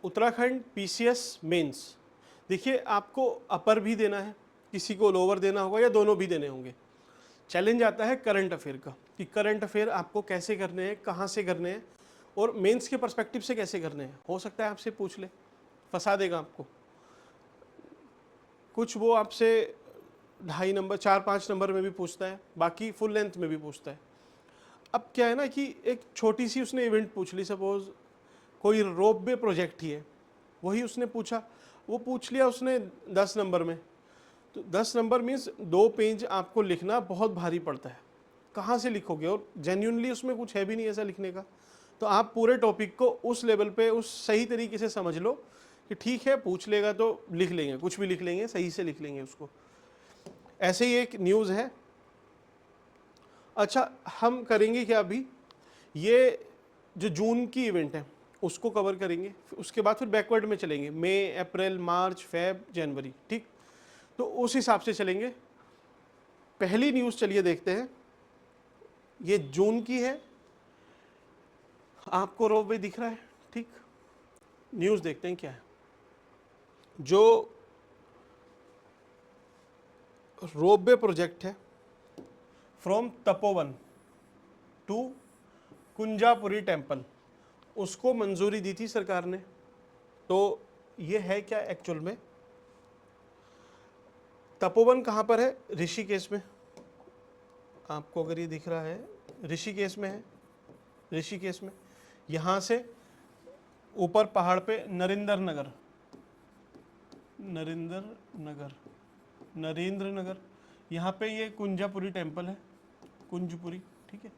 Uttarakhand PCS mains, देखिए आपको अपर भी देना है, किसी को लोअर देना होगा या दोनों भी देने होंगे। चैलेंज आता है करंट अफेयर का कि करंट अफेयर आपको कैसे करने हैं, कहाँ से करने हैं और मेंस के पर्सपेक्टिव से कैसे करने हैं। हो सकता है आपसे पूछ ले, फंसा देगा आपको। कुछ वो आपसे 2.5 नंबर 4-5 नंबर में भी पूछता है, बाकी फुल लेंथ में भी पूछता है। अब क्या है ना कि एक छोटी सी उसने इवेंट पूछ ली, सपोज कोई रोपवे प्रोजेक्ट ही है, वही उसने पूछा, वो पूछ लिया उसने 10 नंबर में। तो 10 नंबर मीन्स 2 पेज आपको लिखना बहुत भारी पड़ता है, कहाँ से लिखोगे, और जेन्युइनली उसमें कुछ है भी नहीं ऐसा लिखने का। तो आप पूरे टॉपिक को उस लेवल पे उस सही तरीके से समझ लो कि ठीक है पूछ लेगा तो लिख लेंगे, कुछ भी लिख लेंगे, सही से लिख लेंगे उसको। ऐसे ही एक न्यूज़ है। अच्छा, हम करेंगे क्या अभी, ये जो जून की इवेंट है उसको कवर करेंगे, उसके बाद फिर बैकवर्ड में चलेंगे, मई, अप्रैल, मार्च, फेब, जनवरी, ठीक। तो उस हिसाब से चलेंगे। पहली न्यूज़ चलिए देखते हैं, ये जून की है, आपको रोपवे दिख रहा है, ठीक। न्यूज़ देखते हैं क्या है। जो रोपवे प्रोजेक्ट है from Tapovan to Kunjapuri temple, उसको मंजूरी दी थी सरकार ने। तो ये है क्या एक्चुअल में, तपोवन कहाँ पर है, ऋषिकेश में। आपको अगर ये दिख रहा है, ऋषिकेश में है, ऋषिकेश में। यहाँ से ऊपर पहाड़ पे नरेंद्र नगर, नरेंद्र नगर, यहाँ पे ये कुंजापुरी टेम्पल है, कुंजपुरी, ठीक है।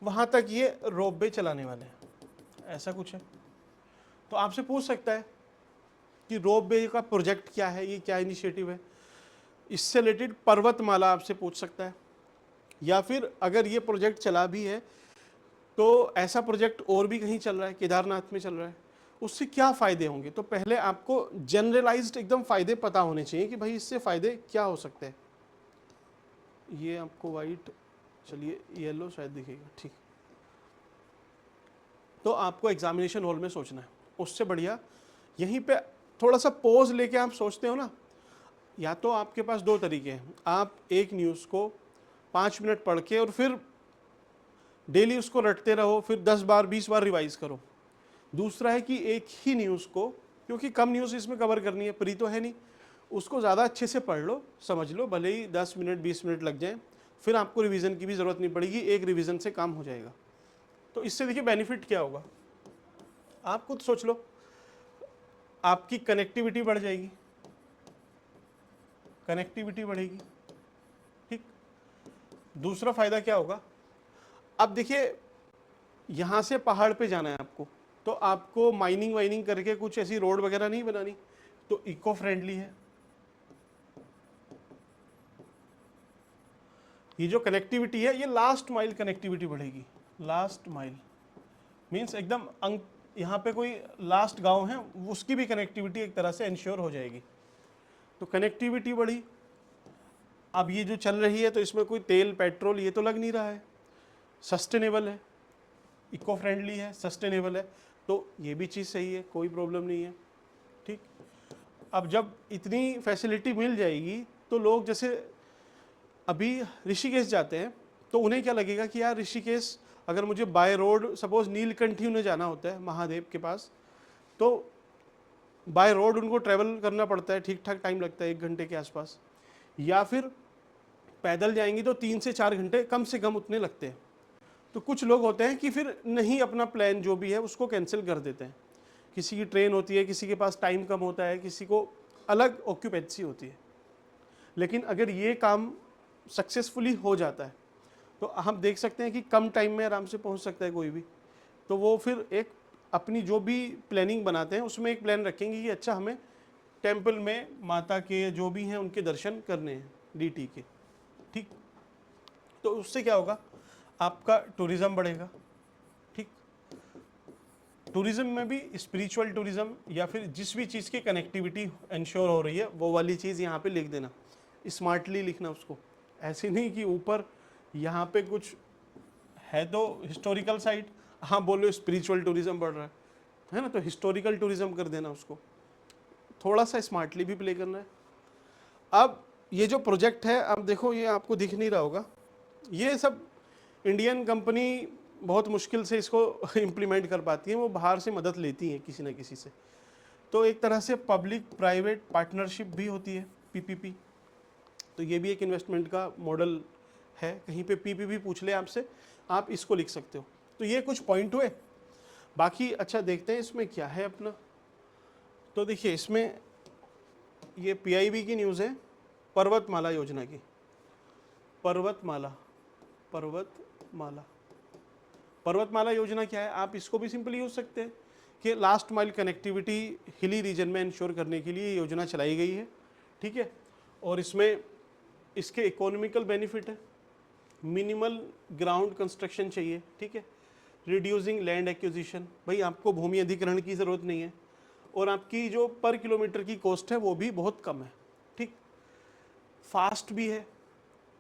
वहाँ तक ये रोपवे चलाने वाले हैं, ऐसा कुछ है। तो आपसे पूछ सकता है कि रोपवे का प्रोजेक्ट क्या है, ये क्या इनिशिएटिव है। इससे रिलेटेड पर्वतमाला आपसे पूछ सकता है, या फिर अगर ये प्रोजेक्ट चला भी है तो ऐसा प्रोजेक्ट और भी कहीं चल रहा है, केदारनाथ में चल रहा है, उससे क्या फ़ायदे होंगे। तो पहले आपको जनरलाइज्ड एकदम फ़ायदे पता होने चाहिए कि भाई इससे फ़ायदे क्या हो सकते हैं। ये आपको वाइट, चलिए येलो शायद दिखेगा, ठीक। तो आपको एग्जामिनेशन हॉल में सोचना है, उससे बढ़िया यहीं पे थोड़ा सा पॉज लेके आप सोचते हो ना। या तो आपके पास 2 तरीके हैं, आप एक न्यूज़ को 5 मिनट पढ़ के और फिर डेली उसको रटते रहो, फिर 10 बार 20 बार रिवाइज करो। दूसरा है कि एक ही न्यूज़ को, क्योंकि कम न्यूज़ इसमें कवर करनी है, फ्री तो है नहीं, उसको ज़्यादा अच्छे से पढ़ लो, समझ लो, भले ही 10 मिनट 20 मिनट लग जाए, फिर आपको रिवीजन की भी ज़रूरत नहीं पड़ेगी, एक रिवीजन से काम हो जाएगा। तो इससे देखिए बेनिफिट क्या होगा, आप खुद सोच लो। आपकी कनेक्टिविटी बढ़ जाएगी, कनेक्टिविटी बढ़ेगी, ठीक। दूसरा फ़ायदा क्या होगा, अब देखिए यहाँ से पहाड़ पे जाना है आपको, तो आपको माइनिंग वाइनिंग करके कुछ ऐसी रोड वगैरह नहीं बनानी, तो इको फ्रेंडली है। ये जो कनेक्टिविटी है, ये लास्ट माइल कनेक्टिविटी बढ़ेगी। लास्ट माइल मीन्स एकदम यहाँ पे कोई लास्ट गांव है, उसकी भी कनेक्टिविटी एक तरह से इंश्योर हो जाएगी। तो कनेक्टिविटी बढ़ी। अब ये जो चल रही है तो इसमें कोई तेल पेट्रोल ये तो लग नहीं रहा है, सस्टेनेबल है, इको फ्रेंडली है, सस्टेनेबल है, तो ये भी चीज़ सही है, कोई प्रॉब्लम नहीं है, ठीक। अब जब इतनी फैसिलिटी मिल जाएगी तो लोग जैसे अभी ऋषिकेश जाते हैं तो उन्हें क्या लगेगा कि यार ऋषिकेश अगर मुझे बाय रोड सपोज नीलकंठी उन्हें जाना होता है महादेव के पास, तो बाय रोड उनको ट्रैवल करना पड़ता है, ठीक ठाक टाइम लगता है 1 घंटे के आसपास, या फिर पैदल जाएंगी तो 3 से 4 घंटे कम से कम उतने लगते हैं। तो कुछ लोग होते हैं कि फिर नहीं, अपना प्लान जो भी है उसको कैंसिल कर देते हैं। किसी की ट्रेन होती है, किसी के पास टाइम कम होता है, किसी को अलग ऑक्यूपेंसी होती है। लेकिन अगर ये काम सक्सेसफुली हो जाता है तो हम देख सकते हैं कि कम टाइम में आराम से पहुंच सकता है कोई भी। तो वो फिर एक अपनी जो भी प्लानिंग बनाते हैं उसमें एक प्लान रखेंगे कि अच्छा हमें टेम्पल में माता के जो भी हैं उनके दर्शन करने हैं, डीटी के, ठीक। तो उससे क्या होगा, आपका टूरिज़्म बढ़ेगा, ठीक। टूरिज़्म में भी स्पिरिचुअल टूरिज़्म या फिर जिस भी चीज़ की कनेक्टिविटी इंश्योर हो रही है वो वाली चीज़ यहाँ पे लिख देना, स्मार्टली लिखना उसको। ऐसे नहीं कि ऊपर यहाँ पे कुछ है तो हिस्टोरिकल साइट, हाँ बोलो स्पिरिचुअल टूरिज़्म बढ़ रहा है, है ना, तो हिस्टोरिकल टूरिज्म कर देना उसको, थोड़ा सा स्मार्टली भी प्ले करना है। अब ये जो प्रोजेक्ट है, अब देखो ये आपको दिख नहीं रहा होगा, ये सब इंडियन कंपनी बहुत मुश्किल से इसको इम्प्लीमेंट कर पाती है, वो बाहर से मदद लेती हैं किसी ना किसी से। तो एक तरह से पब्लिक प्राइवेट पार्टनरशिप भी होती है, पीपीपी। तो ये भी एक इन्वेस्टमेंट का मॉडल है, कहीं पे पीपीपी पूछ ले आपसे, आप इसको लिख सकते हो। तो ये कुछ पॉइंट हुए। बाकी अच्छा देखते हैं इसमें क्या है अपना। तो देखिए इसमें ये पीआईबी की न्यूज़ है, पर्वतमाला योजना की। पर्वतमाला पर्वतमाला पर्वतमाला योजना क्या है, आप इसको भी सिंपली यूज सकते हैं कि last mile connectivity hilly region में इंश्योर करने के लिए योजना चलाई गई है, ठीक है। और इसमें इसके इकोनॉमिकल बेनिफिट है, मिनिमल ग्राउंड कंस्ट्रक्शन चाहिए, ठीक है, रिड्यूसिंग लैंड एक्विजिशन, भाई आपको भूमि अधिग्रहण की ज़रूरत नहीं है, और आपकी जो पर किलोमीटर की कॉस्ट है वो भी बहुत कम है, ठीक, फास्ट भी है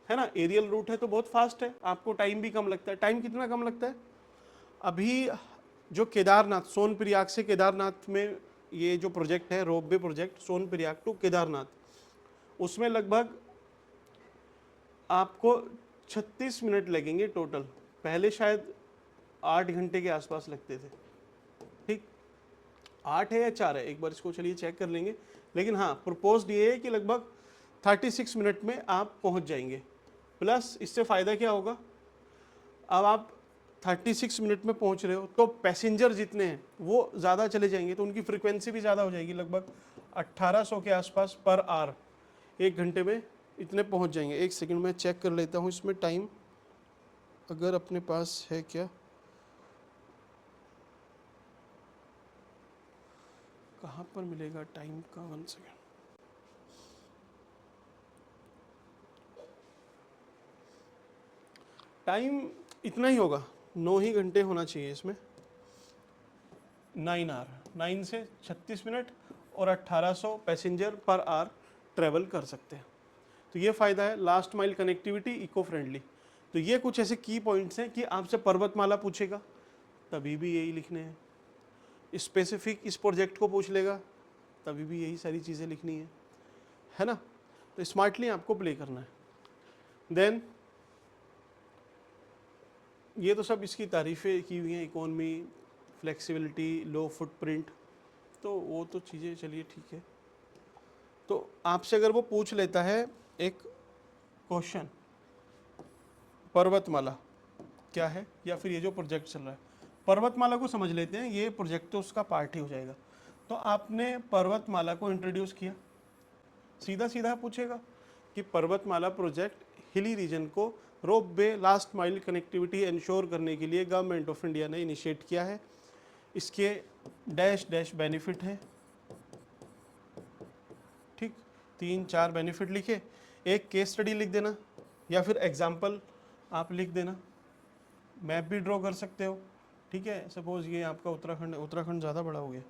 ना, एरियल रूट है तो बहुत फास्ट है, आपको टाइम भी कम लगता है। टाइम कितना कम लगता है, अभी जो केदारनाथ, सोनप्रयाग से केदारनाथ में ये जो प्रोजेक्ट है, ropeway project Sonprayag to Kedarnath, उसमें लगभग आपको 36 मिनट लगेंगे टोटल। पहले शायद 8 घंटे के आसपास लगते थे, ठीक, 8 है या 4 है, एक बार इसको चलिए चेक कर लेंगे। लेकिन हाँ, प्रपोज्ड ये है कि लगभग 36 मिनट में आप पहुंच जाएंगे। प्लस इससे फ़ायदा क्या होगा, अब आप 36 मिनट में पहुंच रहे हो तो पैसेंजर जितने हैं वो ज़्यादा चले जाएंगे, तो उनकी फ्रीक्वेंसी भी ज़्यादा हो जाएगी, लगभग 1800 के आसपास पर आवर, 1 घंटे में इतने पहुंच जाएंगे। एक सेकंड में चेक कर लेता हूँ इसमें टाइम अगर अपने पास है क्या, कहाँ पर मिलेगा टाइम का, 1 सेकंड। टाइम इतना ही होगा, 9 ही घंटे होना चाहिए इसमें, 9 आवर, 9 से 36 मिनट और 1800 पैसेंजर पर आवर ट्रेवल कर सकते हैं। तो ये फ़ायदा है, last mile connectivity, eco friendly. तो ये कुछ ऐसे की पॉइंट्स हैं कि आपसे पर्वतमाला पूछेगा तभी भी यही लिखने हैं, स्पेसिफिक इस प्रोजेक्ट को पूछ लेगा तभी भी यही सारी चीज़ें लिखनी है ना। तो स्मार्टली आपको प्ले करना है। देन ये तो सब इसकी तारीफ़ें की हुई हैं, इकोनॉमी, फ्लेक्सिबिलिटी, लो फुटप्रिंट, तो वो तो चीज़ें चलिए ठीक है। तो आपसे अगर वो पूछ लेता है एक क्वेश्चन, पर्वतमाला क्या है, या फिर ये जो प्रोजेक्ट चल रहा है, पर्वतमाला को समझ लेते हैं, ये प्रोजेक्ट तो उसका पार्ट ही हो जाएगा। तो आपने पर्वतमाला को इंट्रोड्यूस किया, सीधा सीधा पूछेगा कि पर्वतमाला प्रोजेक्ट हिली रीजन को ropeway last mile connectivity ensure करने के लिए गवर्नमेंट ऑफ इंडिया ने इनिशिएट किया है, इसके डैश डैश बेनिफिट हैं, ठीक, 3-4 बेनिफिट लिखे, एक केस स्टडी लिख देना या फिर एग्जाम्पल आप लिख देना, मैप भी ड्रॉ कर सकते हो, ठीक है। सपोज ये आपका उत्तराखंड है, उत्तराखंड ज़्यादा बड़ा हो गया,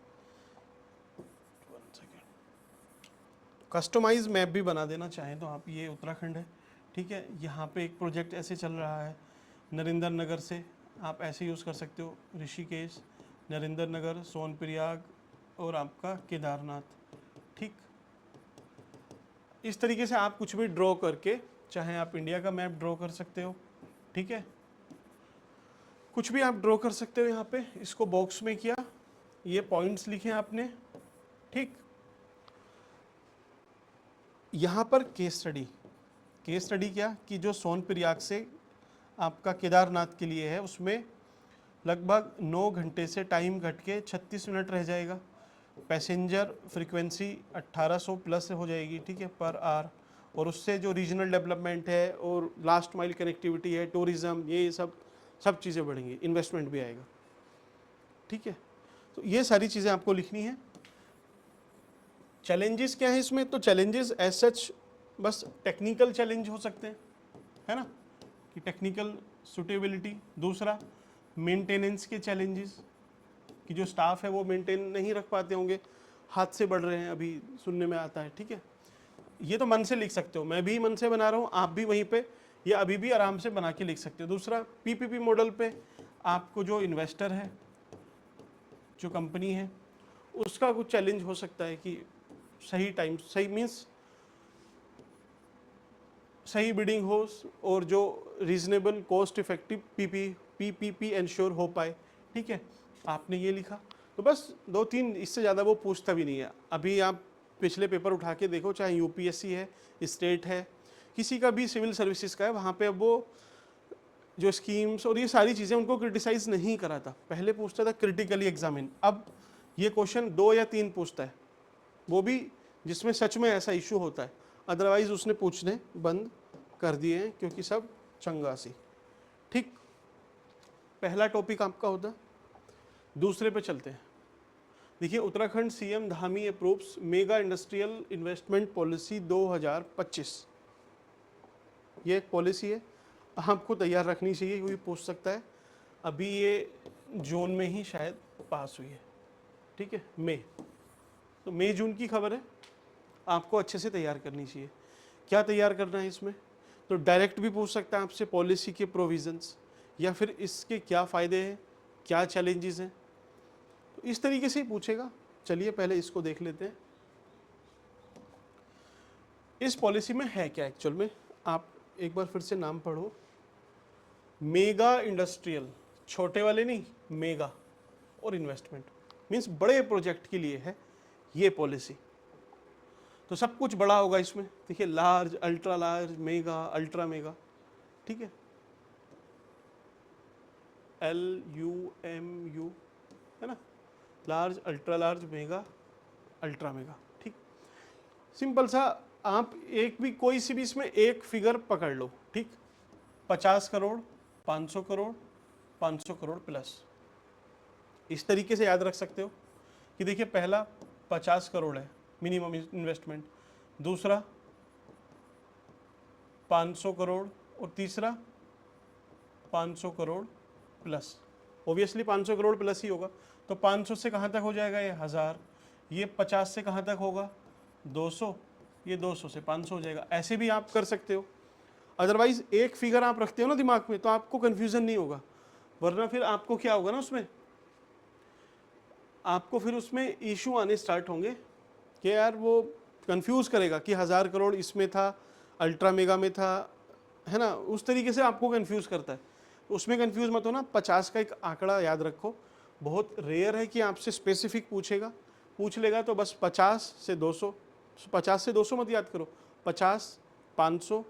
कस्टमाइज मैप भी बना देना चाहें तो आप, ये उत्तराखंड है, ठीक है। यहाँ पे एक प्रोजेक्ट ऐसे चल रहा है नरेंद्र नगर से, आप ऐसे यूज़ कर सकते हो, ऋषिकेश, नरेंद्र नगर, सोनप्रयाग और आपका केदारनाथ, ठीक। इस तरीके से आप कुछ भी ड्रॉ करके, चाहे आप इंडिया का मैप ड्रॉ कर सकते हो, ठीक है, कुछ भी आप ड्रॉ कर सकते हो। यहाँ पे इसको बॉक्स में किया, ये पॉइंट्स लिखे आपने, ठीक। यहाँ पर केस स्टडी क्या कि जो सोनप्रयाग से आपका केदारनाथ के लिए है, उसमें लगभग 9 घंटे से टाइम घट के 36 मिनट रह जाएगा, पैसेंजर फ्रीक्वेंसी 1800 प्लस हो जाएगी, ठीक है, पर आवर, और उससे जो रीजनल डेवलपमेंट है और लास्ट माइल कनेक्टिविटी है, टूरिज़्म, ये सब चीज़ें बढ़ेंगी, इन्वेस्टमेंट भी आएगा, ठीक है। तो ये सारी चीज़ें आपको लिखनी है। चैलेंजेस क्या है इसमें, तो चैलेंजेस एज सच बस टेक्निकल चैलेंज हो सकते हैं, है ना, कि टेक्निकल सुटेबिलिटी। दूसरा मेंटेनेंस के चैलेंजेस, कि जो स्टाफ है वो मेंटेन नहीं रख पाते होंगे, हाथ से बढ़ रहे हैं, अभी सुनने में आता है, ठीक है। ये तो मन से लिख सकते हो, मैं भी मन से बना रहा हूँ, आप भी वहीं पे ये अभी भी आराम से बना के लिख सकते हो। दूसरा पीपीपी मॉडल पे आपको जो इन्वेस्टर है जो कंपनी है उसका कुछ चैलेंज हो सकता है कि सही टाइम, सही मीन्स सही बिडिंग हो और जो reasonable cost effective PPP ensure हो पाए। ठीक है, आपने ये लिखा तो बस 2-3, इससे ज़्यादा वो पूछता भी नहीं है। अभी आप पिछले पेपर उठा के देखो, चाहे यूपीएससी है, स्टेट है, किसी का भी सिविल सर्विसेज का है, वहाँ पे अब वो जो स्कीम्स और ये सारी चीज़ें उनको क्रिटिसाइज नहीं करा था। पहले पूछता था क्रिटिकली एग्जामिन, अब ये क्वेश्चन 2 या 3 पूछता है, वो भी जिसमें सच में ऐसा इशू होता है, अदरवाइज उसने पूछने बंद कर दिए हैं क्योंकि सब चंगासी। ठीक, पहला टॉपिक आपका होता। दूसरे पे चलते हैं। देखिए, Uttarakhand CM Dhami approves mega industrial investment policy 2025। ये एक पॉलिसी है, आपको तैयार रखनी चाहिए, कोई पूछ सकता है। अभी ये जून में ही शायद पास हुई है। ठीक है, मई, तो मई जून की खबर है, आपको अच्छे से तैयार करनी चाहिए। क्या तैयार करना है इसमें, तो डायरेक्ट भी पूछ सकता है आपसे पॉलिसी के प्रोविजंस, या फिर इसके क्या फ़ायदे हैं, क्या चैलेंजेस हैं, तो इस तरीके से ही पूछेगा। चलिए पहले इसको देख लेते हैं। इस पॉलिसी में है क्या एक्चुअल में, आप एक बार फिर से नाम पढ़ो। मेगा इंडस्ट्रियल, छोटे वाले नहीं, मेगा, और इन्वेस्टमेंट मीन्स बड़े प्रोजेक्ट के लिए है ये पॉलिसी। तो सब कुछ बड़ा होगा इसमें। देखिए, large, ultra large, mega, ultra mega. ठीक है, LUMU है ना, large, ultra large, mega, ultra mega. ठीक, सिंपल सा। आप एक भी कोई सी भी इसमें एक फिगर पकड़ लो। ठीक, 50 करोड़, 500 करोड़, 500 करोड़ प्लस, इस तरीके से याद रख सकते हो कि देखिए पहला 50 करोड़ है मिनिमम इन्वेस्टमेंट, दूसरा 500 करोड़, और तीसरा 500 crore plus. Obviously 500 crore plus ही होगा, तो 500 से कहाँ तक हो जाएगा ये 1000, ये 50 से कहाँ तक होगा 200, ये 200 से 500 हो जाएगा। ऐसे भी आप कर सकते हो। अदरवाइज एक फिगर आप रखते हो ना दिमाग में, तो आपको कन्फ्यूजन नहीं होगा, वरना फिर आपको क्या होगा ना, उसमें आपको फिर उसमें इशू आने स्टार्ट होंगे कि यार वो कंफ्यूज करेगा कि 1000 करोड़ इसमें था, अल्ट्रा मेगा में था, है ना, उस तरीके से आपको कंफ्यूज करता है। उसमें कंफ्यूज मत हो ना। 50 का एक आंकड़ा याद रखो, बहुत रेयर है कि आपसे स्पेसिफिक पूछेगा, पूछ लेगा तो बस 50 से 200, 50 से 200 मत याद करो, 50, 500,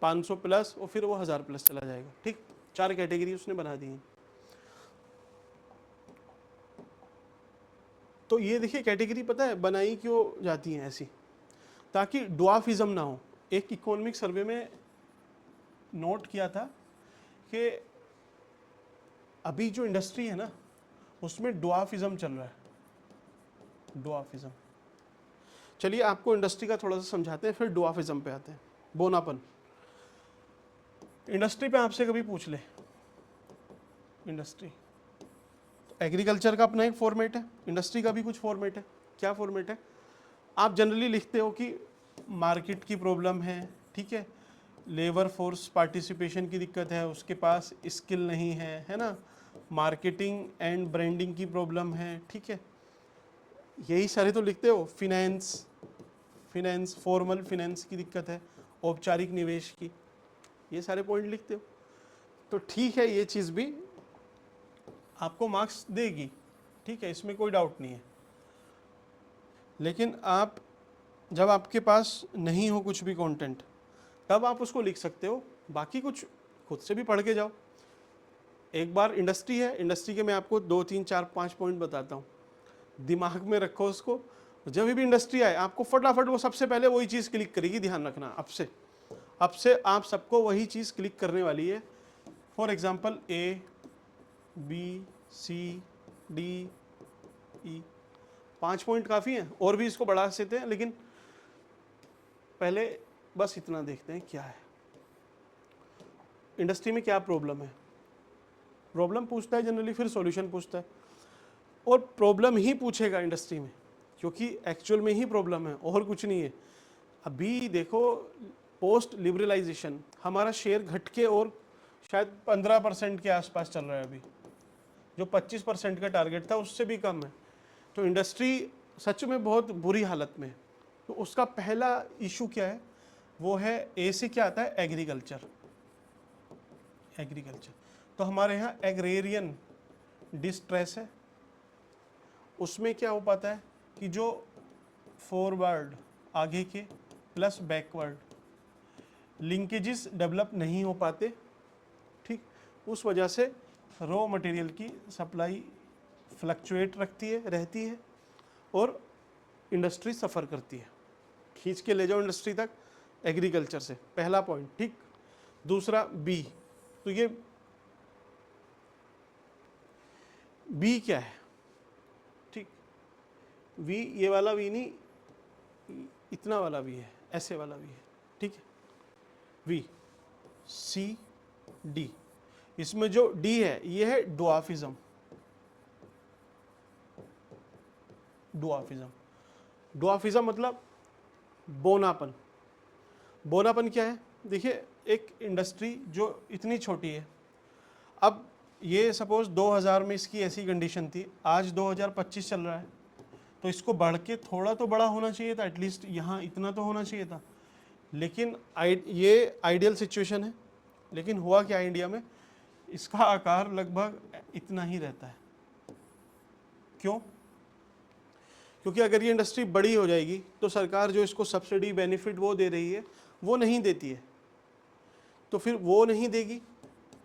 500 प्लस, और फिर वो 1000 प्लस चला जाएगा। ठीक, 4 कैटेगरी उसने बना दी है। तो ये देखिए कैटेगरी पता है बनाई क्यों जाती हैं ऐसी, ताकि ड्वार्फिज्म ना हो। एक इकोनॉमिक सर्वे में नोट किया था कि अभी जो इंडस्ट्री है ना उसमें ड्वार्फिज्म चल रहा है, ड्वार्फिज्म। चलिए आपको इंडस्ट्री का थोड़ा सा समझाते हैं, फिर ड्वार्फिज्म पे आते हैं। बोनापन, इंडस्ट्री पे आपसे कभी पूछ ले, इंडस्ट्री, एग्रीकल्चर का अपना एक फॉर्मेट है, इंडस्ट्री का भी कुछ फॉर्मेट है। क्या फॉर्मेट है, आप जनरली लिखते हो कि मार्केट की प्रॉब्लम है, ठीक है, लेबर फोर्स पार्टिसिपेशन की दिक्कत है, उसके पास स्किल नहीं है ना, मार्केटिंग एंड ब्रांडिंग की प्रॉब्लम है, ठीक है, यही सारे तो लिखते हो। फिनेंस फॉर्मल फिनेंस की दिक्कत है, औपचारिक निवेश की, ये सारे पॉइंट लिखते हो। तो ठीक है, ये चीज़ भी आपको मार्क्स देगी, ठीक है, इसमें कोई डाउट नहीं है। लेकिन आप जब आपके पास नहीं हो कुछ भी कंटेंट, तब आप उसको लिख सकते हो, बाकी कुछ खुद से भी पढ़ के जाओ। एक बार इंडस्ट्री है, इंडस्ट्री के मैं आपको 2, 3, 4, 5 पॉइंट बताता हूँ, दिमाग में रखो उसको। जब भी इंडस्ट्री आए आपको फटाफट वो सबसे पहले वही चीज़ क्लिक करेगी, ध्यान रखना। अब से आप सबको वही चीज़ क्लिक करने वाली है। फॉर एग्जाम्पल ABCDE, 5 पॉइंट काफ़ी हैं, और भी इसको बढ़ा सकते हैं, लेकिन पहले बस इतना देखते हैं क्या है इंडस्ट्री में, क्या प्रॉब्लम है। प्रॉब्लम पूछता है जनरली, फिर सॉल्यूशन पूछता है, और प्रॉब्लम ही पूछेगा इंडस्ट्री में, क्योंकि एक्चुअल में ही प्रॉब्लम है और कुछ नहीं है। अभी देखो, पोस्ट लिबरलाइजेशन हमारा शेयर घट के और शायद 15% के आसपास चल रहा है अभी, जो 25% का टारगेट था उससे भी कम है। तो इंडस्ट्री सच में बहुत बुरी हालत में है। तो उसका पहला इशू क्या है, वो है ए से क्या आता है, एग्रीकल्चर। एग्रीकल्चर तो हमारे यहाँ एग्रेरियन डिस्ट्रेस है। उसमें क्या हो पाता है कि जो फॉरवर्ड आगे के प्लस बैकवर्ड लिंकेजेस डेवलप नहीं हो पाते, ठीक, उस वजह से रॉ मटेरियल की सप्लाई फ्लक्चुएट रहती है और इंडस्ट्री सफ़र करती है। खींच के ले जाओ इंडस्ट्री तक एग्रीकल्चर से, पहला पॉइंट, ठीक। दूसरा बी, तो ये बी क्या है, ठीक, वी ये वाला वी नहीं, इतना वाला वी है, ऐसे वाला वी है, ठीक है, वी सी डी। इसमें जो डी है ये है ड्वार्फिज्म। ड्वार्फिज्म, ड्वार्फिज्म मतलब बोनापन। बोनापन क्या है, देखिए एक इंडस्ट्री जो इतनी छोटी है, अब ये सपोज 2000 में इसकी ऐसी कंडीशन थी, आज 2025 चल रहा है, तो इसको बढ़ के थोड़ा तो बड़ा होना चाहिए था, एटलीस्ट यहाँ इतना तो होना चाहिए था। लेकिन ये आइडियल सिचुएशन है, लेकिन हुआ क्या इंडिया में, इसका आकार लगभग इतना ही रहता है। क्यों? क्योंकि अगर ये इंडस्ट्री बड़ी हो जाएगी तो सरकार जो इसको सब्सिडी बेनिफिट वो दे रही है वो नहीं देती है, तो फिर वो नहीं देगी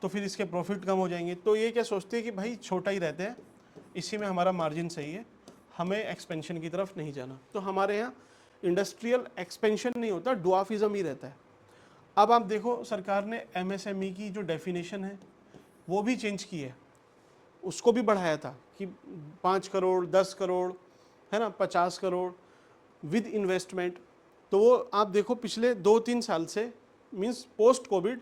तो फिर इसके प्रॉफिट कम हो जाएंगे। तो ये क्या सोचते हैं कि भाई छोटा ही रहते हैं, इसी में हमारा मार्जिन सही है, हमें एक्सपेंशन की तरफ नहीं जाना। तो हमारे यहाँ इंडस्ट्रियल एक्सपेंशन नहीं होता, ड्वार्फिज्म ही रहता है। अब आप देखो सरकार ने एमएसएमई की जो डेफिनेशन है वो भी चेंज की है, उसको भी बढ़ाया था कि 5 करोड़ 10 करोड़ है ना, 50 करोड़ विद इन्वेस्टमेंट। तो वो आप देखो पिछले 2-3 साल से, मींस पोस्ट कोविड,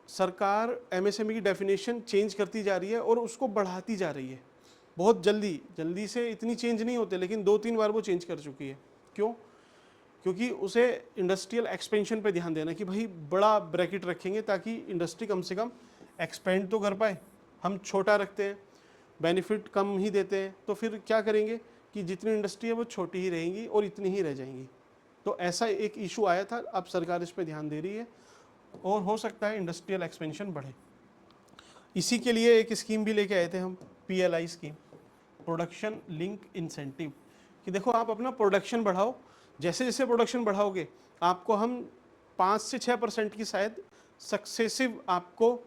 सरकार एमएसएमई की डेफिनेशन चेंज करती जा रही है और उसको बढ़ाती जा रही है। बहुत जल्दी से इतनी चेंज नहीं होते, लेकिन 2-3 बार वो चेंज कर चुकी है। क्यों? क्योंकि उसे इंडस्ट्रियल एक्सपेंशन पे ध्यान देना कि भाई बड़ा ब्रैकेट रखेंगे ताकि इंडस्ट्री कम से कम एक्सपेंड तो कर पाए। हम छोटा रखते हैं, बेनिफिट कम ही देते हैं, तो फिर क्या करेंगे कि जितनी इंडस्ट्री है वो छोटी ही रहेंगी और इतनी ही रह जाएंगी। तो ऐसा एक इशू आया था, अब सरकार इस पर ध्यान दे रही है और हो सकता है इंडस्ट्रियल एक्सपेंशन बढ़े। इसी के लिए एक स्कीम भी लेके आए थे हम, PLI scheme, production link incentive, कि देखो आप अपना प्रोडक्शन बढ़ाओ, जैसे जैसे प्रोडक्शन बढ़ाओगे आपको हम 5 से 6% की शायद सक्सेसिव आपको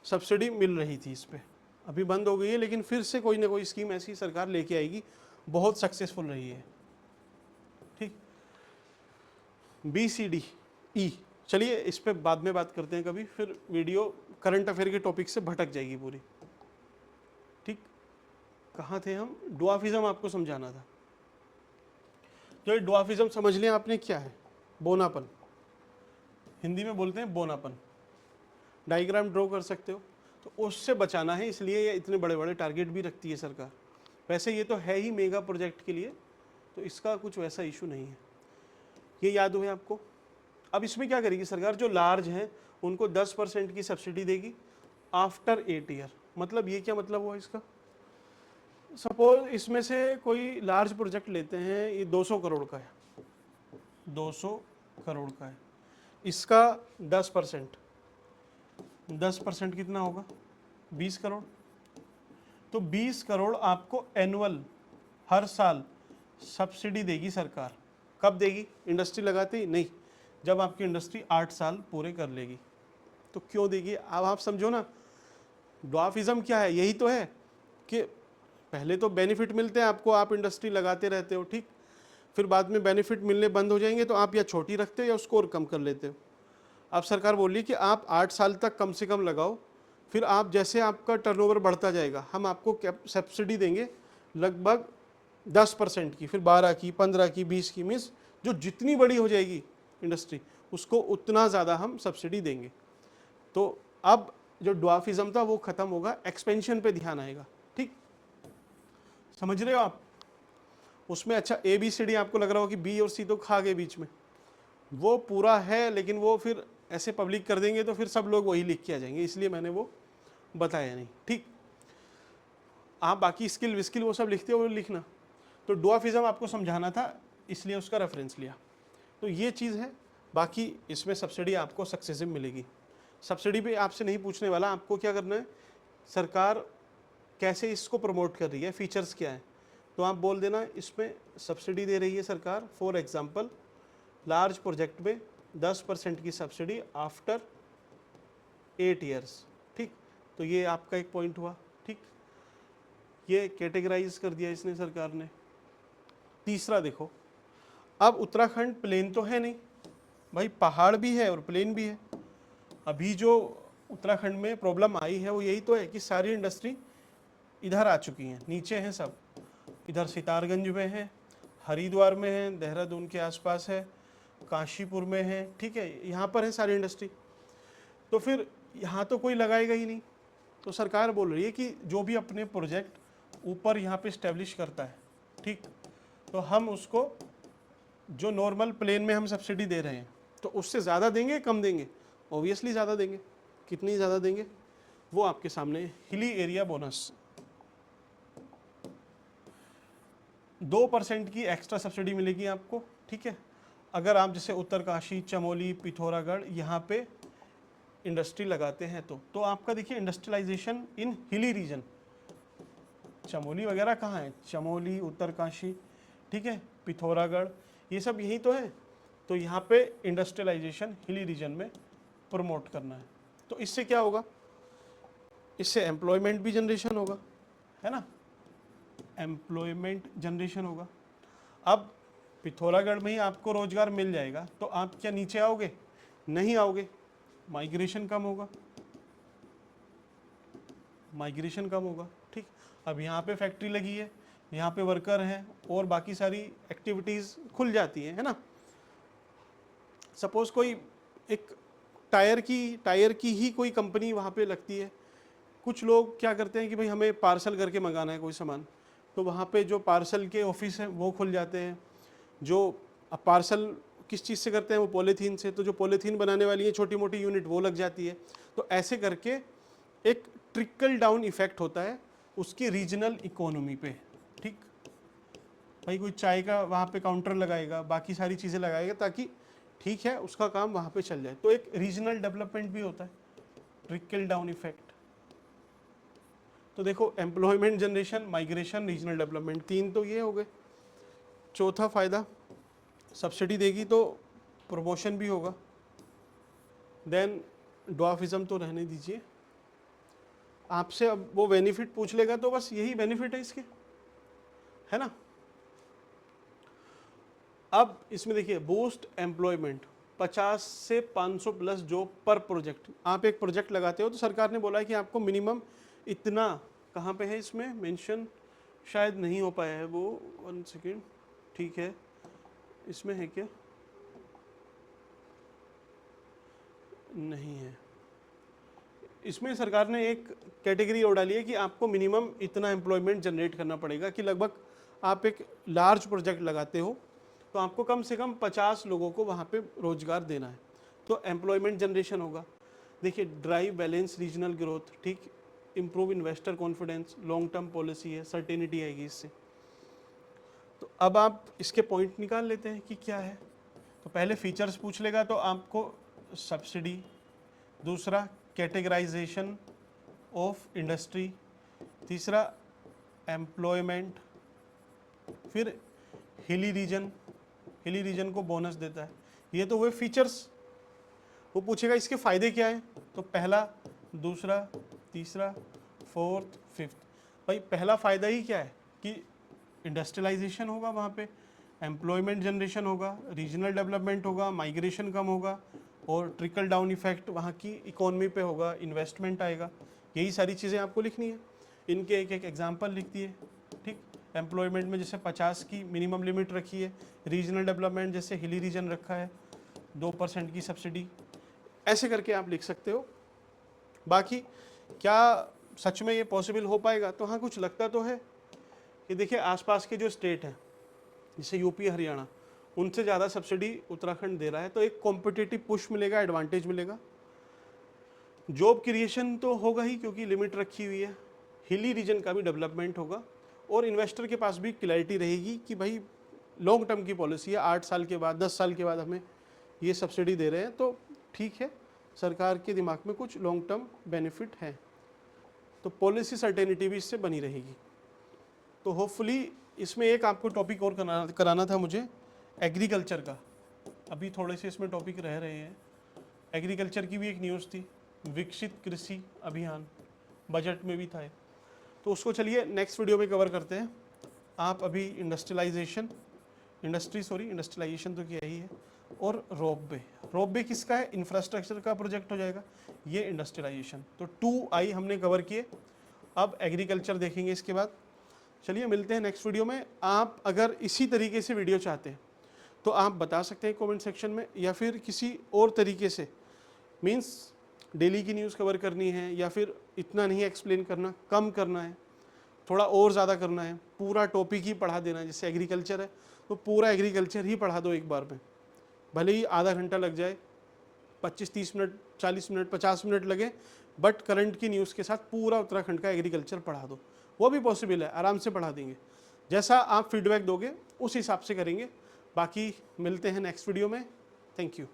सब्सिडी मिल रही थी इस पर, अभी बंद हो गई है, लेकिन फिर से कोई ना कोई स्कीम ऐसी सरकार लेके आएगी, बहुत सक्सेसफुल रही है, ठीक। BCDE, चलिए इस पर बाद में बात करते हैं कभी, फिर वीडियो करंट अफेयर के टॉपिक से भटक जाएगी पूरी, ठीक। कहाँ थे हम? ड्वार्फिज्म आपको समझाना था। तो ड्वार्फिज्म समझ लिया आपने क्या है, बोनापन, हिंदी में बोलते हैं बोनापन। डायग्राम ड्रॉ कर सकते हो, तो उससे बचाना है, इसलिए ये इतने बड़े बड़े टारगेट भी रखती है सरकार। वैसे ये तो है ही मेगा प्रोजेक्ट के लिए, तो इसका कुछ वैसा इशू नहीं है, ये याद हुए आपको। अब इसमें क्या करेगी सरकार, जो लार्ज हैं उनको 10% की सब्सिडी देगी आफ्टर 8 ईयर। मतलब ये क्या मतलब हुआ इसका, सपोज इसमें से कोई लार्ज प्रोजेक्ट लेते हैं, ये 200 करोड़ का है, 200 करोड़ का है, इसका 10% कितना होगा, 20 करोड़। तो 20 करोड़ आपको एनुअल, हर साल सब्सिडी देगी सरकार। कब देगी? इंडस्ट्री लगाते ही नहीं, जब आपकी इंडस्ट्री 8 साल पूरे कर लेगी। तो क्यों देगी? अब आप समझो ना, ड्वार्फिज्म क्या है, यही तो है कि पहले तो बेनिफिट मिलते हैं आपको, आप इंडस्ट्री लगाते रहते हो, ठीक, फिर बाद में बेनिफिट मिलने बंद हो जाएंगे तो आप या छोटी रखते हो या उसको और कम कर लेते हो। अब सरकार बोल रही है कि आप 8 साल तक कम से कम लगाओ, फिर आप जैसे आपका टर्नओवर बढ़ता जाएगा हम आपको सब्सिडी देंगे लगभग 10% की, फिर 12 की, 15 की, 20 की, मीन्स जो जितनी बड़ी हो जाएगी इंडस्ट्री उसको उतना ज़्यादा हम सब्सिडी देंगे। तो अब जो ड्वार्फिज्म था वो खत्म होगा, एक्सपेंशन पे ध्यान आएगा, ठीक, समझ रहे हो आप। उसमें अच्छा ABCD आपको लग रहा हो कि B और C तो खा गए बीच में, वो पूरा है, लेकिन वो फिर ऐसे पब्लिक कर देंगे तो फिर सब लोग वही लिख के आ जाएंगे, इसलिए मैंने वो बताया नहीं, ठीक। आप बाकी स्किल विस्किल वो सब लिखते हो वो लिखना। तो डुआफिज्म आपको समझाना था, इसलिए उसका रेफरेंस लिया। तो ये चीज़ है। बाकी इसमें सब्सिडी आपको सक्सेसिव मिलेगी। सब्सिडी पे आपसे नहीं पूछने वाला, आपको क्या करना है, सरकार कैसे इसको प्रमोट कर रही है, फीचर्स क्या है, तो आप बोल देना इसमें सब्सिडी दे रही है सरकार। फॉर एग्जांपल लार्ज प्रोजेक्ट में 10% की सब्सिडी आफ्टर 8 ईयर्स। ठीक, तो ये आपका एक पॉइंट हुआ। ठीक, ये कैटेगराइज कर दिया इसने सरकार ने। तीसरा देखो, अब उत्तराखंड प्लेन तो है नहीं भाई, पहाड़ भी है और प्लेन भी है। अभी जो उत्तराखंड में प्रॉब्लम आई है वो यही तो है कि सारी इंडस्ट्री इधर आ चुकी हैं, नीचे हैं सब। इधर सितारगंज में है, हरिद्वार में है, देहरादून के आसपास है, काशीपुर में है, ठीक है, यहाँ पर है सारी इंडस्ट्री। तो फिर यहाँ तो कोई लगाएगा ही नहीं। तो सरकार बोल रही है कि जो भी अपने प्रोजेक्ट ऊपर यहाँ पे इस्टेब्लिश करता है, ठीक, तो हम उसको जो नॉर्मल प्लेन में हम सब्सिडी दे रहे हैं तो उससे ज़्यादा देंगे कम देंगे, ऑब्वियसली ज़्यादा देंगे। कितनी ज़्यादा देंगे वो आपके सामने। हिली एरिया बोनस 2% की एक्स्ट्रा सब्सिडी मिलेगी आपको। ठीक है, अगर आप जैसे उत्तरकाशी, चमोली, पिथौरागढ़ यहाँ पे इंडस्ट्री लगाते हैं तो आपका देखिए इंडस्ट्रियलाइजेशन इन हिली रीजन, चमोली वगैरह कहाँ है, चमोली, उत्तरकाशी, ठीक है, पिथौरागढ़, ये सब यही तो है। तो यहाँ पे इंडस्ट्रियलाइजेशन हिली रीजन में प्रमोट करना है। तो इससे क्या होगा, इससे एम्प्लॉयमेंट भी जनरेशन होगा, है ना, एम्प्लॉयमेंट जनरेशन होगा। अब पिथौरागढ़ में ही आपको रोजगार मिल जाएगा तो आप क्या नीचे आओगे, नहीं आओगे, माइग्रेशन कम होगा, माइग्रेशन कम होगा। ठीक, अब यहाँ पे फैक्ट्री लगी है, यहाँ पे वर्कर हैं और बाकी सारी एक्टिविटीज़ खुल जाती है ना। सपोज कोई एक टायर की ही कोई कंपनी वहाँ पे लगती है। कुछ लोग क्या करते हैं कि भाई हमें पार्सल करके मंगाना है कोई सामान, तो वहाँ पे जो पार्सल के ऑफिस हैं वो खुल जाते हैं। जो अब पार्सल किस चीज़ से करते हैं, वो पॉलीथीन से, तो जो पॉलीथीन बनाने वाली है छोटी मोटी यूनिट वो लग जाती है। तो ऐसे करके एक ट्रिकल डाउन इफेक्ट होता है उसकी रीजनल इकोनॉमी पे। ठीक, भाई कोई चाय का वहाँ पे काउंटर लगाएगा, बाकी सारी चीज़ें लगाएगा ताकि ठीक है उसका काम वहाँ पे चल जाए। तो एक रीजनल डेवलपमेंट भी होता है, ट्रिकल डाउन इफेक्ट। तो देखो employment generation, migration, regional development, 3 तो ये हो गए। चौथा फ़ायदा, सब्सिडी देगी तो प्रमोशन भी होगा। देन ड्वार्फिज्म तो रहने दीजिए, आपसे अब वो बेनिफिट पूछ लेगा तो बस यही बेनिफिट है इसके, है ना। अब इसमें देखिए बूस्ट एम्प्लॉयमेंट, 50 से 500 प्लस जॉब पर प्रोजेक्ट। आप एक प्रोजेक्ट लगाते हो तो सरकार ने बोला है कि आपको मिनिमम इतना, कहाँ पे है इसमें मेंशन, शायद नहीं हो पाया है वो, 1 सेकेंड, ठीक है, इसमें है क्या, नहीं है। इसमें सरकार ने एक कैटेगरी और डाली है कि आपको मिनिमम इतना एम्प्लॉयमेंट जनरेट करना पड़ेगा कि लगभग आप एक लार्ज प्रोजेक्ट लगाते हो तो आपको कम से कम 50 लोगों को वहाँ पे रोजगार देना है, तो एम्प्लॉयमेंट जनरेशन होगा। देखिए ड्राइव बैलेंस रीजनल ग्रोथ, ठीक, improve investor confidence, long term policy है, सर्टेनिटी आएगी इससे। तो अब आप इसके पॉइंट निकाल लेते हैं कि क्या है। तो पहले फीचर्स पूछ लेगा तो आपको सब्सिडी, दूसरा कैटेगराइजेशन ऑफ इंडस्ट्री, तीसरा एम्प्लॉयमेंट, फिर हिली रीजन को बोनस देता है। ये तो हुए फीचर्स। वो पूछेगा इसके फ़ायदे क्या हैं, तो पहला, दूसरा, तीसरा, फोर्थ, फिफ्थ। भाई पहला फ़ायदा ही क्या है कि इंडस्ट्रियलाइजेशन होगा वहाँ पे, एम्प्लॉयमेंट जनरेशन होगा, रीजनल डेवलपमेंट होगा, माइग्रेशन कम होगा और ट्रिकल डाउन इफेक्ट वहाँ की इकोनॉमी पे होगा, इन्वेस्टमेंट आएगा। यही सारी चीज़ें आपको लिखनी है, इनके एक एक एग्जांपल लिख दिए। ठीक, एम्प्लॉयमेंट में जैसे 50 की मिनिमम लिमिट रखी है, रीजनल डेवलपमेंट जैसे हिली रीजन रखा है, 2% की सब्सिडी, ऐसे करके आप लिख सकते हो। बाकी क्या सच में ये पॉसिबल हो पाएगा, तो हाँ कुछ लगता तो है कि देखिए आसपास के जो स्टेट हैं जैसे यूपी, हरियाणा, उनसे ज़्यादा सब्सिडी उत्तराखंड दे रहा है, तो एक कॉम्पिटिटिव पुश मिलेगा, एडवांटेज मिलेगा। जॉब क्रिएशन तो होगा ही क्योंकि लिमिट रखी हुई है, हिली रीजन का भी डेवलपमेंट होगा और इन्वेस्टर के पास भी क्लैरिटी रहेगी कि भाई लॉन्ग टर्म की पॉलिसी है, 8 साल के बाद 10 साल के बाद हमें ये सब्सिडी दे रहे हैं, तो ठीक है, सरकार के दिमाग में कुछ लॉन्ग टर्म बेनिफिट है, तो पॉलिसी सर्टेनिटी भी इससे बनी रहेगी। तो होपफुली इसमें एक आपको टॉपिक और कराना था मुझे, एग्रीकल्चर का। अभी थोड़े से इसमें टॉपिक रह रहे हैं। एग्रीकल्चर की भी एक न्यूज़ थी, विकसित कृषि अभियान, बजट में भी था, तो उसको चलिए नेक्स्ट वीडियो में कवर करते हैं। आप अभी इंडस्ट्रियलाइजेशन तो क्या ही है, और रोपवे किसका है, इंफ्रास्ट्रक्चर का प्रोजेक्ट हो जाएगा, ये इंडस्ट्रियलाइजेशन। तो 2I हमने कवर किए, अब एग्रीकल्चर देखेंगे इसके बाद। चलिए मिलते हैं नेक्स्ट वीडियो में। आप अगर इसी तरीके से वीडियो चाहते हैं तो आप बता सकते हैं कमेंट सेक्शन में, या फिर किसी और तरीके से, मींस डेली की न्यूज़ कवर करनी है, या फिर इतना नहीं एक्सप्लेन करना, कम करना है, थोड़ा और ज़्यादा करना है, पूरा टॉपिक ही पढ़ा देना है। जैसे एग्रीकल्चर है तो पूरा एग्रीकल्चर ही पढ़ा दो एक बार में, भले ही आधा घंटा लग जाए, 25-30 मिनट, 40 मिनट, 50 मिनट लगे, बट करंट की न्यूज़ के साथ पूरा उत्तराखंड का एग्रीकल्चर पढ़ा दो, वो भी पॉसिबल है, आराम से पढ़ा देंगे। जैसा आप फीडबैक दोगे उस हिसाब से करेंगे। बाकी मिलते हैं नेक्स्ट वीडियो में। Thank you.